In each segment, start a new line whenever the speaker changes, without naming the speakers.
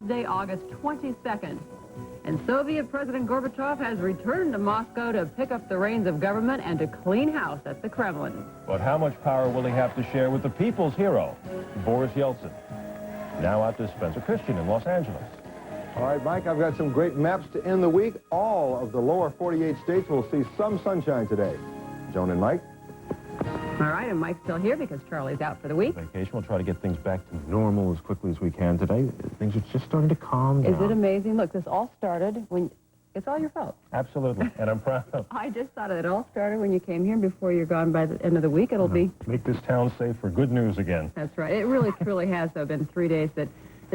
Wednesday, August 22nd. And Soviet President Gorbachev has returned to Moscow to pick up the reins of government and to clean house at the Kremlin.
But how much power will he have to share with the people's hero, Boris Yeltsin? Now out to Spencer Christian in Los Angeles.
All right, Mike, I've got some great maps to end the week. All of the lower 48 states will see some sunshine today. Joan and Mike.
All right, and Mike's still here because Charlie's out for the week.
Vacation. We'll try to get things back to normal as quickly as we can today. Things are just starting to calm down.
Is it amazing? Look, this all started when... It's all your fault.
Absolutely, and I'm proud of it.
I just thought it all started when you came here. Before you're gone by the end of the week, it'll be...
Make this town safe for good news again.
That's right. It really, truly has, though, been 3 days that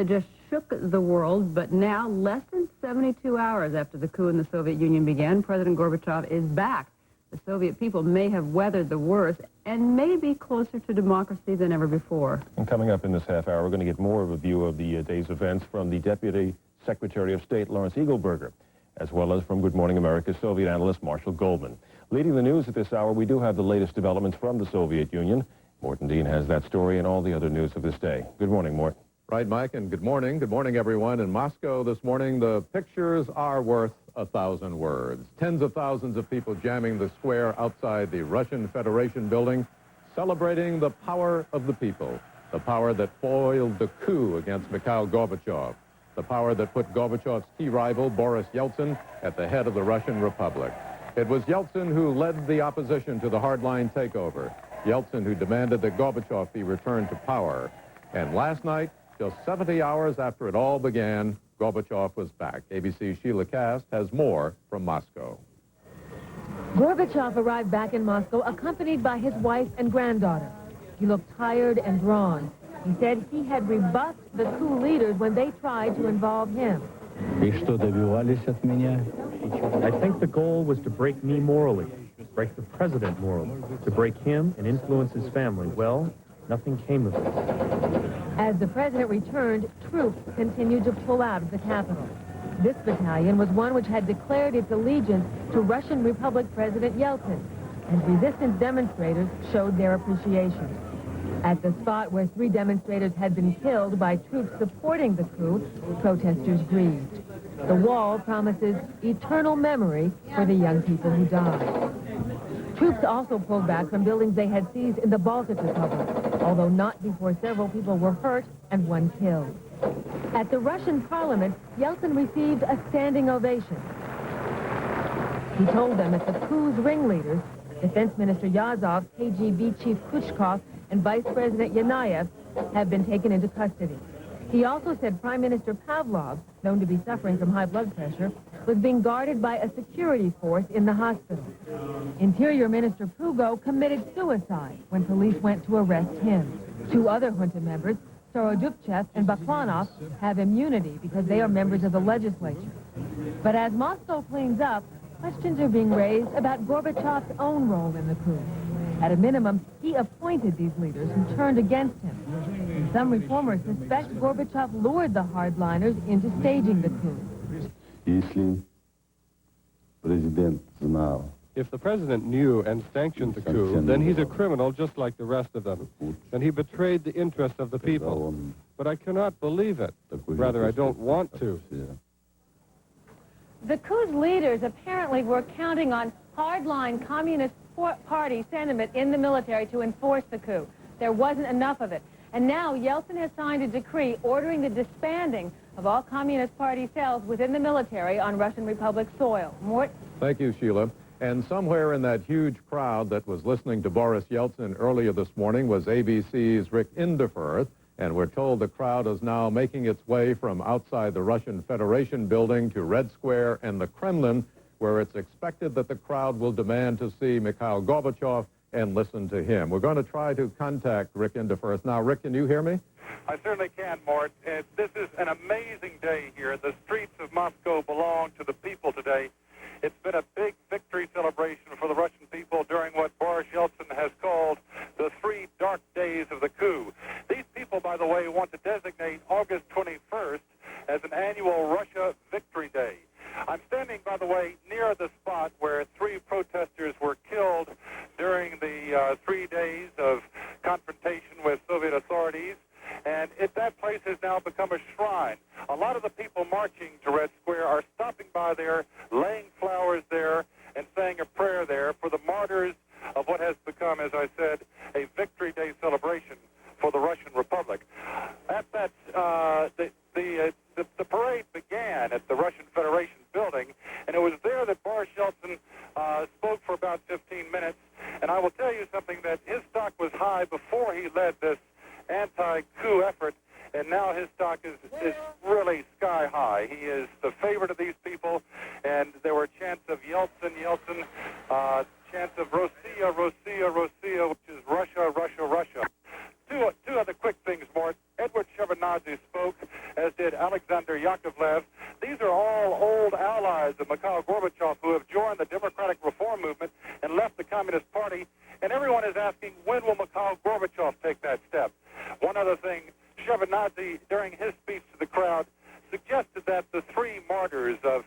just shook the world. But now, less than 72 hours after the coup in the Soviet Union began, President Gorbachev is back. The Soviet people may have weathered the worst and may be closer to democracy than ever before.
And coming up in this half hour, we're going to get more of a view of the day's events from the Deputy Secretary of State, Lawrence Eagleburger, as well as from Good Morning America's Soviet analyst, Marshall Goldman. Leading the news at this hour, we do have the latest developments from the Soviet Union. Morton Dean has that story and all the other news of this day. Good morning, Mort.
Right, Mike, and good morning. Good morning, everyone. In Moscow this morning, the pictures are worth 1,000 words. Tens of thousands of people jamming the square outside the Russian Federation building, celebrating the power of the people, the power that foiled the coup against Mikhail Gorbachev, the power that put Gorbachev's key rival, Boris Yeltsin, at the head of the Russian Republic. It was Yeltsin who led the opposition to the hardline takeover, Yeltsin who demanded that Gorbachev be returned to power. And last night, just 70 hours after it all began, Gorbachev was back. ABC's Sheila Kast has more from Moscow.
Gorbachev arrived back in Moscow accompanied by his wife and granddaughter. He looked tired and drawn. He said he had rebuffed the coup leaders when they tried to involve him.
I think the goal was to break me morally, break the president morally, to break him and influence his family. Well, nothing came of it.
As the president returned, troops continued to pull out of the capital. This battalion was one which had declared its allegiance to Russian Republic President Yeltsin, and resistance demonstrators showed their appreciation. At the spot where 3 demonstrators had been killed by troops supporting the coup, protesters grieved. The wall promises eternal memory for the young people who died. Troops also pulled back from buildings they had seized in the Baltic Republic, although not before several people were hurt and 1 killed. At the Russian parliament, Yeltsin received a standing ovation. He told them that the coup's ringleaders, Defense Minister Yazov, KGB Chief Kuchkov, and Vice President Yanayev, have been taken into custody. He also said Prime Minister Pavlov, known to be suffering from high blood pressure, was being guarded by a security force in the hospital. Interior Minister Pugo committed suicide when police went to arrest him. 2 other junta members, Starodubchev and Baklanov, have immunity because they are members of the legislature. But as Moscow cleans up, questions are being raised about Gorbachev's own role in the coup. At a minimum, he appointed these leaders who turned against him. And some reformers suspect Gorbachev lured the hardliners into staging the coup.
If the president knew and sanctioned the coup, then he's a criminal just like the rest of them. And he betrayed the interest of the people. But I cannot believe it. Rather, I don't want to.
The coup's leaders apparently were counting on hardline Communist Party sentiment in the military to enforce the coup. There wasn't enough of it. And now Yeltsin has signed a decree ordering the disbanding of all Communist Party cells within the military on Russian Republic soil. Mort?
Thank you, Sheila. And somewhere in that huge crowd that was listening to Boris Yeltsin earlier this morning was ABC's Rick Inderfurth. And we're told the crowd is now making its way from outside the Russian Federation building to Red Square and the Kremlin, where it's expected that the crowd will demand to see Mikhail Gorbachev and listen to him. We're going to try to contact Rick Inderfurth. Now, Rick, can you hear me?
I certainly can, Mort. This is an amazing day here. The streets of Moscow belong to the people today. It's been a big victory celebration for the Russian people during what Boris Yeltsin has called the 3 dark days of the coup. These people, by the way, want to designate August 21st as an annual Russia Victory Day. I'm standing, by the way, near the spot where 3 protesters were killed during the 3 days of confrontation with Soviet authorities. And that place has now become a shrine, a lot of the people marching to Red Square are stopping by there, laying flowers there, and saying a prayer there for the martyrs of what has become, as I said, a Victory Day celebration for the Russian Republic. At that, the parade began at the Russian Federation building, and it was there that Boris Yeltsin spoke for about 15 minutes. And I will tell you something, that his stock was high before he led this anti-coup effort, and now his stock is really sky high. He is the favorite of these people, and there were chants of Yeltsin, Yeltsin, chants of Rossiya, Rossiya, Rossiya, which is Russia, Russia, Russia. Two other quick things, Mort. Edward Shevardnadze spoke, as did Alexander Yakovlev. These are all old allies of Mikhail Gorbachev who have joined the Democratic Reform Movement and left the Communist Party. And everyone is asking, when will Mikhail Gorbachev take that step? One other thing, Shevardnadze, during his speech to the crowd, suggested that the three martyrs of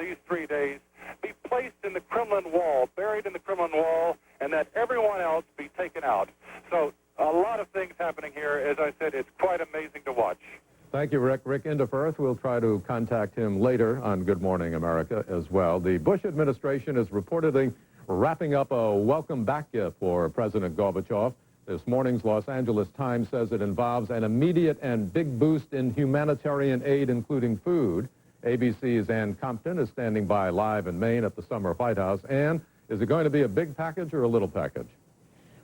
these 3 days be placed in the Kremlin wall, buried in the Kremlin wall, and that everyone else be taken out. So a lot of things happening here. As I said, it's quite amazing to watch.
Thank you, Rick. Rick Inderfirth. We'll try to contact him later on Good Morning America as well. The Bush administration is reportedly wrapping up a welcome back gift for President Gorbachev. This morning's Los Angeles Times says it involves an immediate and big boost in humanitarian aid, including food. ABC's Ann Compton is standing by live in Maine at the Summer White House. Ann, is it going to be a big package or a little package?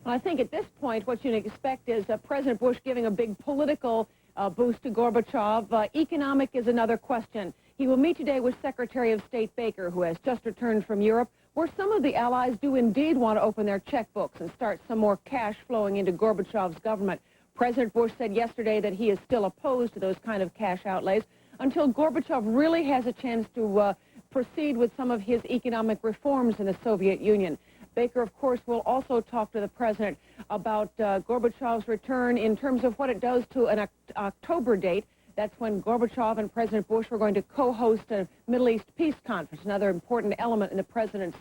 Well, I think at this point what you'd expect is President Bush giving a big political boost to Gorbachev. Economic is another question. He will meet today with Secretary of State Baker, who has just returned from Europe, where some of the allies do indeed want to open their checkbooks and start some more cash flowing into Gorbachev's government. President Bush said yesterday that he is still opposed to those kind of cash outlays until Gorbachev really has a chance to proceed with some of his economic reforms in the Soviet Union. Baker, of course, will also talk to the president about Gorbachev's return in terms of what it does to an October date. That's when Gorbachev and President Bush were going to co-host a Middle East peace conference, another important element in the president's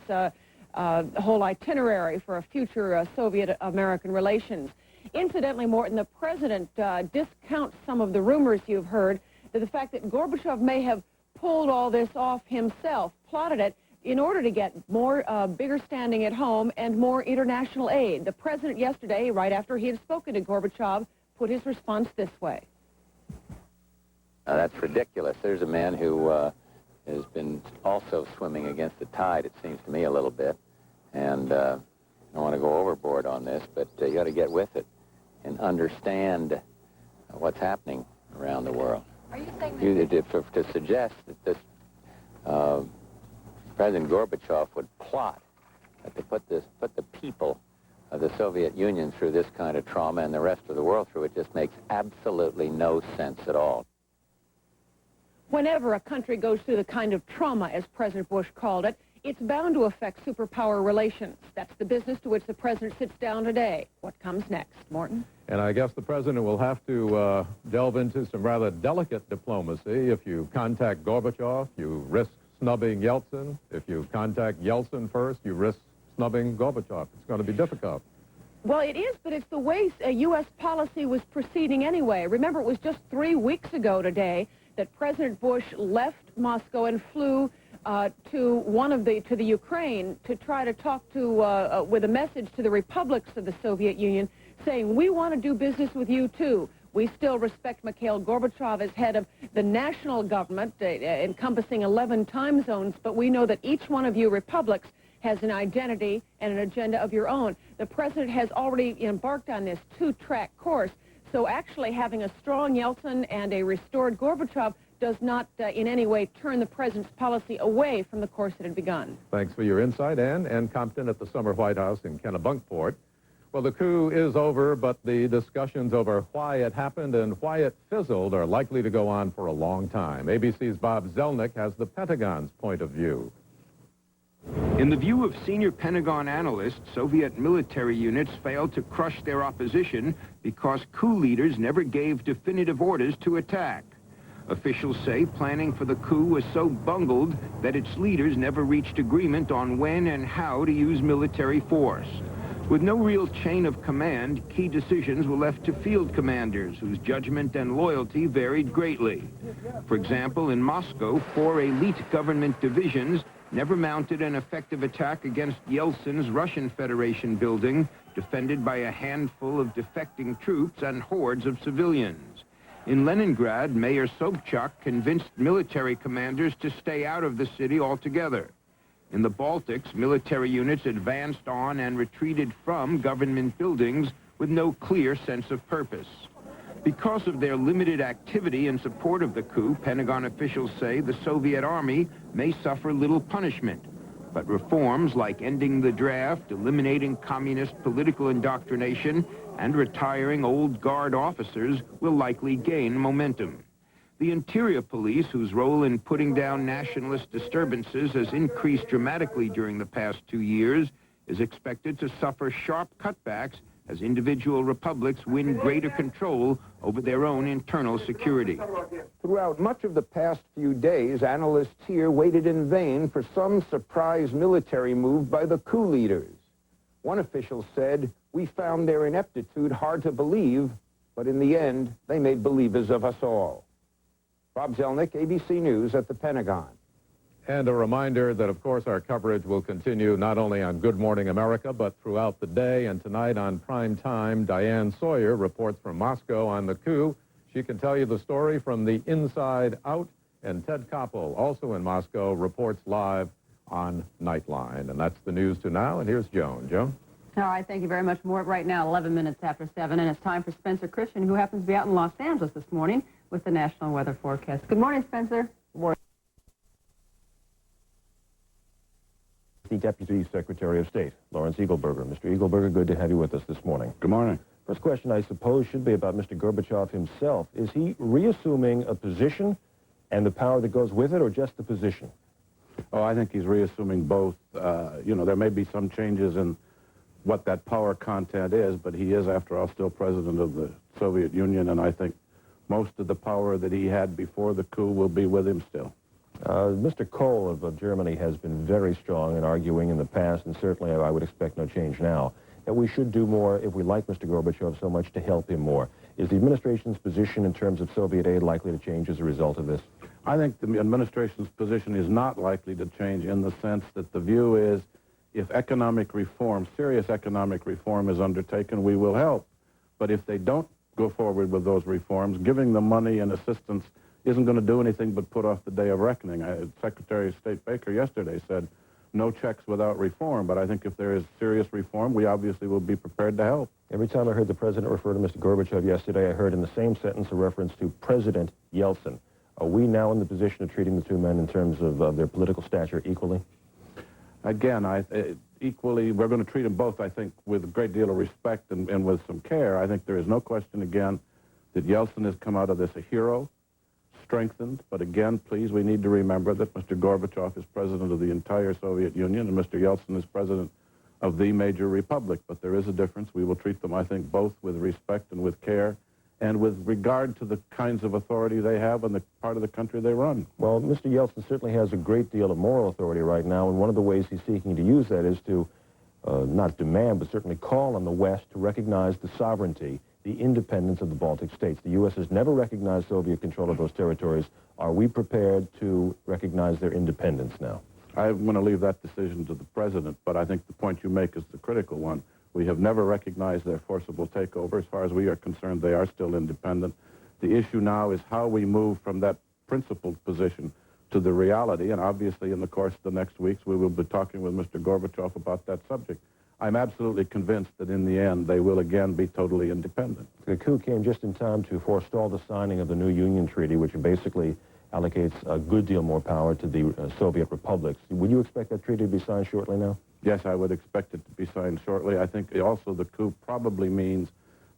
whole itinerary for a future Soviet-American relations. Incidentally, Morton, the president discounts some of the rumors you've heard, that the fact that Gorbachev may have pulled all this off himself, plotted it, in order to get more bigger standing at home and more international aid. The president yesterday, right after he had spoken to Gorbachev, put his response this way.
That's ridiculous. There's a man who has been also swimming against the tide, it seems to me, a little bit. And I don't want to go overboard on this, but you got to get with it and understand what's happening around the world.
Are you saying
to suggest that this President Gorbachev would plot to put the people of the Soviet Union through this kind of trauma and the rest of the world through it just makes absolutely no sense at all.
Whenever a country goes through the kind of trauma, as President Bush called it, it's bound to affect superpower relations. That's the business to which the president sits down today. What comes next, Morton?
And I guess the president will have to delve into some rather delicate diplomacy. If you contact Gorbachev, you risk snubbing Yeltsin. If you contact Yeltsin first, you risk snubbing Gorbachev. It's going to be difficult.
Well, it is, but it's the way U.S. policy was proceeding anyway. Remember, it was just 3 weeks ago today that President Bush left Moscow and flew to the Ukraine to try to talk to with a message to the republics of the Soviet Union, saying, we want to do business with you too. We still respect Mikhail Gorbachev as head of the national government, encompassing 11 time zones, but we know that each one of you republics has an identity and an agenda of your own. The president has already embarked on this two-track course, so actually having a strong Yeltsin and a restored Gorbachev does not in any way turn the president's policy away from the course that had begun.
Thanks for your insight, Ann. Ann Compton at the Summer White House in Kennebunkport. Well, the coup is over, but the discussions over why it happened and why it fizzled are likely to go on for a long time. ABC's Bob Zelnick has the Pentagon's point of view.
In the view of senior Pentagon analysts, Soviet military units failed to crush their opposition because coup leaders never gave definitive orders to attack. Officials say planning for the coup was so bungled that its leaders never reached agreement on when and how to use military force. With no real chain of command, key decisions were left to field commanders, whose judgment and loyalty varied greatly. For example, in Moscow, 4 elite government divisions never mounted an effective attack against Yeltsin's Russian Federation building, defended by a handful of defecting troops and hordes of civilians. In Leningrad, Mayor Sobchak convinced military commanders to stay out of the city altogether. In the Baltics, military units advanced on and retreated from government buildings with no clear sense of purpose. Because of their limited activity in support of the coup, Pentagon officials say the Soviet Army may suffer little punishment. But reforms like ending the draft, eliminating communist political indoctrination, and retiring old guard officers will likely gain momentum. The Interior Police, whose role in putting down nationalist disturbances has increased dramatically during the past 2 years, is expected to suffer sharp cutbacks as individual republics win greater control over their own internal security.
Throughout much of the past few days, analysts here waited in vain for some surprise military move by the coup leaders. One official said, "We found their ineptitude hard to believe, but in the end, they made believers of us all." Bob Zelnick, ABC News at the Pentagon.
And a reminder that, of course, our coverage will continue not only on Good Morning America, but throughout the day. And tonight on Prime Time, Diane Sawyer reports from Moscow on the coup. She can tell you the story from the inside out. And Ted Koppel, also in Moscow, reports live on Nightline. And that's the news to now. And here's Joan. Joan?
All right, thank you very much. More right now, 11 minutes after 7, and it's time for Spencer Christian, who happens to be out in Los Angeles this morning with the National Weather Forecast. Good morning, Spencer.
Good morning. The Deputy Secretary of State, Lawrence Eagleburger. Mr. Eagleburger, good to have you with us this morning.
Good morning.
First question, I suppose, should be about Mr. Gorbachev himself. Is he reassuming a position and the power that goes with it, or just the position?
Oh, I think he's reassuming both. There may be some changes in what that power content is, but he is, after all, still president of the Soviet Union, and I think most of the power that he had before the coup will be with him still.
Mr. Kohl of Germany has been very strong in arguing in the past, and certainly I would expect no change now, that we should do more if we like Mr. Gorbachev so much to help him more. Is the administration's position in terms of Soviet aid likely to change as a result of this?
I think the administration's position is not likely to change in the sense that the view is if economic reform, serious economic reform is undertaken, we will help. But if they don't go forward with those reforms, giving them money and assistance isn't going to do anything but put off the day of reckoning. Secretary of State Baker yesterday said no checks without reform, but I think if there is serious reform, we obviously will be prepared to help.
Every time I heard the president refer to Mr. Gorbachev yesterday, I heard in the same sentence a reference to President Yeltsin. Are we now in the position of treating the two men in terms of their political stature equally?
Again, equally, we're going to treat them both, I think, with a great deal of respect and with some care. I think there is no question, again, that Yeltsin has come out of this a hero, strengthened. But again, please, we need to remember that Mr. Gorbachev is president of the entire Soviet Union and Mr. Yeltsin is president of the major republic. But there is a difference. We will treat them, I think, both with respect and with care, and with regard to the kinds of authority they have in the part of the country they run.
Well, Mr. Yeltsin certainly has a great deal of moral authority right now, and one of the ways he's seeking to use that is to not demand, but certainly call on the West to recognize the sovereignty, the independence of the Baltic states. The U.S. has never recognized Soviet control of those territories. Are we prepared to recognize their independence now?
I'm going to leave that decision to the president, but I think the point you make is the critical one. We have never recognized their forcible takeover. As far as we are concerned, they are still independent. The issue now is how we move from that principled position to the reality, and obviously in the course of the next weeks, we will be talking with Mr. Gorbachev about that subject. I'm absolutely convinced that in the end, they will again be totally independent.
The coup came just in time to forestall the signing of the new Union Treaty, which basically allocates a good deal more power to the Soviet republics. Would you expect that treaty to be signed shortly now?
Yes, I would expect it to be signed shortly. I think also the coup probably means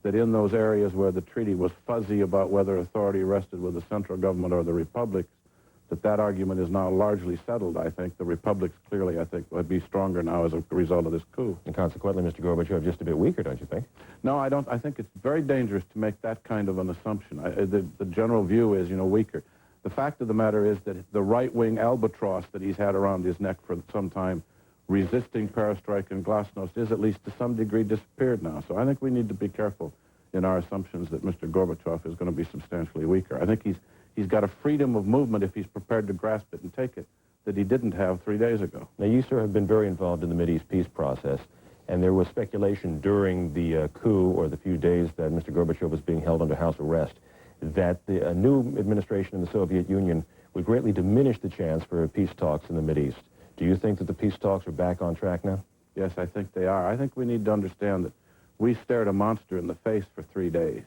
that in those areas where the treaty was fuzzy about whether authority rested with the central government or the republics, that argument is now largely settled, I think. The republics clearly, I think, would be stronger now as a result of this coup.
And consequently, Mr. Gorbachev just a bit weaker, don't you think?
No, I don't. I think it's very dangerous to make that kind of an assumption. The general view is, weaker. The fact of the matter is that the right-wing albatross that he's had around his neck for some time resisting perestroika and glasnost is at least to some degree disappeared now. So I think we need to be careful in our assumptions that Mr. Gorbachev is going to be substantially weaker. I think he's got a freedom of movement if he's prepared to grasp it and take it that he didn't have 3 days ago.
Now, you, sir, have been very involved in the Mideast peace process, and there was speculation during the coup, or the few days that Mr. Gorbachev was being held under house arrest, that a new administration in the Soviet Union would greatly diminish the chance for peace talks in the Mideast. Do you think that the peace talks are back on track now?
Yes, I think they are. I think we need to understand that we stared a monster in the face for 3 days,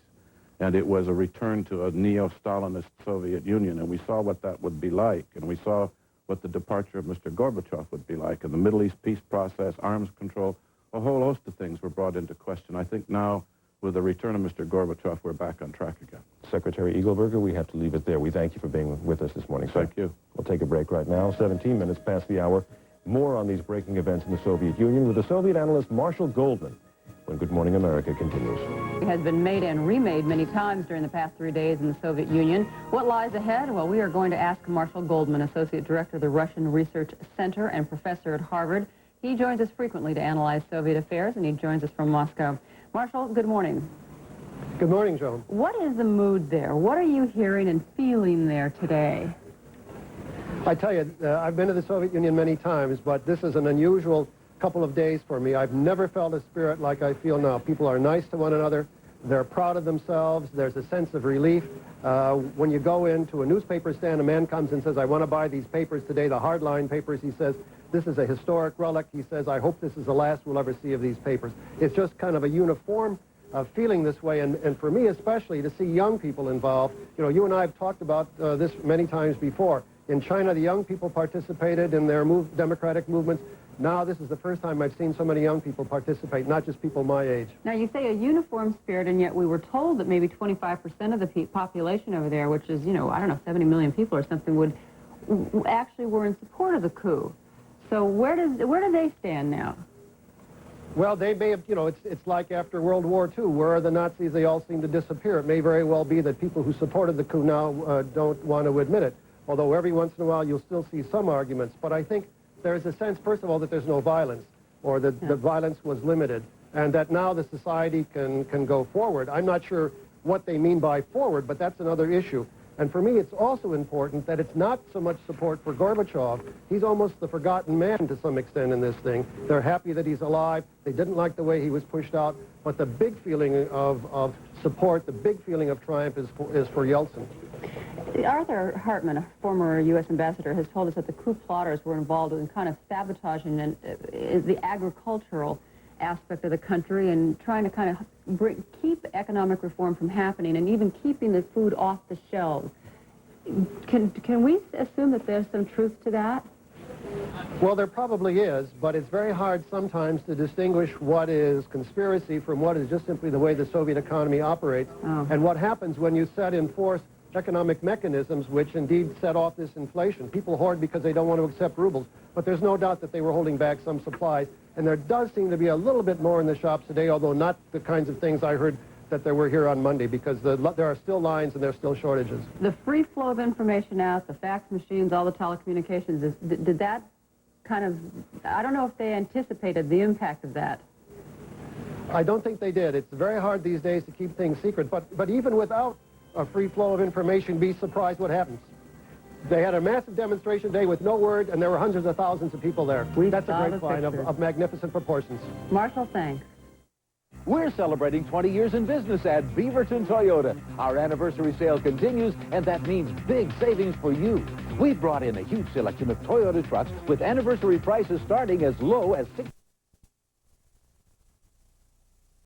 and it was a return to a neo-Stalinist Soviet Union, and we saw what that would be like, and we saw what the departure of Mr. Gorbachev would be like, and the Middle East peace process, arms control, a whole host of things were brought into question. I think now, with the return of Mr. Gorbachev, we're back on track again.
Secretary Eagleberger, we have to leave it there. We thank you for being with us this morning, sir.
Thank you.
We'll take a break right now, 17 minutes past the hour. More on these breaking events in the Soviet Union with the Soviet analyst Marshall Goldman when Good Morning America continues.
It has been made and remade many times during the past 3 days in the Soviet Union. What lies ahead? Well, we are going to ask Marshall Goldman, Associate Director of the Russian Research Center and professor at Harvard. He joins us frequently to analyze Soviet affairs, and he joins us from Moscow. Marshall, good morning.
Good morning, Joan.
What is the mood there? What are you hearing and feeling there today?
I tell you, I've been to the Soviet Union many times, but this is an unusual couple of days for me. I've never felt a spirit like I feel now. People are nice to one another. They're proud of themselves. There's a sense of relief. When you go into a newspaper stand, a man comes and says, I want to buy these papers today, the hardline papers. He says, this is a historic relic. He says, I hope this is the last we'll ever see of these papers. It's just kind of a uniform feeling this way, and for me especially, to see young people involved. You know, you and I have talked about this many times before. In China, the young people participated in their democratic movements. Now this is the first time I've seen so many young people participate, not just people my age.
Now, you say a uniform spirit, and yet we were told that maybe 25% of the population over there, which is, you know, I don't know, 70 million people or something, actually were in support of the coup. So where do they stand now?
Well, they may have, you know, it's like after World War II. Where are the Nazis? They all seem to disappear. It may very well be that people who supported the coup now don't want to admit it, although every once in a while you'll still see some arguments. But I think there's a sense, first of all, that there's no violence, or that the violence was limited, and that now the society can go forward. I'm not sure what they mean by forward, but that's another issue. And for me, it's also important that it's not so much support for Gorbachev. He's almost the forgotten man to some extent in this thing. They're happy that he's alive. They didn't like the way he was pushed out. But the big feeling of support, the big feeling of triumph is for Yeltsin.
Arthur Hartman, a former U.S. ambassador, has told us that the coup plotters were involved in kind of sabotaging the agricultural aspect of the country and trying to kind of keep economic reform from happening and even keeping the food off the shelves. Can we assume that there's some truth to that?
Well, there probably is, but it's very hard sometimes to distinguish what is conspiracy from what is just simply the way the Soviet economy operates, and what happens when you set in force economic mechanisms which indeed set off this inflation. People hoard because they don't want to accept rubles, but there's no doubt that they were holding back some supplies, and there does seem to be a little bit more in the shops today, although not the kinds of things I heard that there were here on Monday, because there are still lines and there are still shortages.
The free flow of information out, the fax machines, all the telecommunications, did that kind of, I don't know if they anticipated the impact of that.
I don't think they did. It's very hard these days to keep things secret, but even without a free flow of information, be surprised what happens. They had a massive demonstration today with no word, and there were hundreds of thousands of people there. That's a great find of magnificent proportions.
Marshall, thanks.
We're celebrating 20 years in business at Beaverton Toyota. Our anniversary sale continues, and that means big savings for you. We've brought in a huge selection of Toyota trucks with anniversary prices starting as low as $6.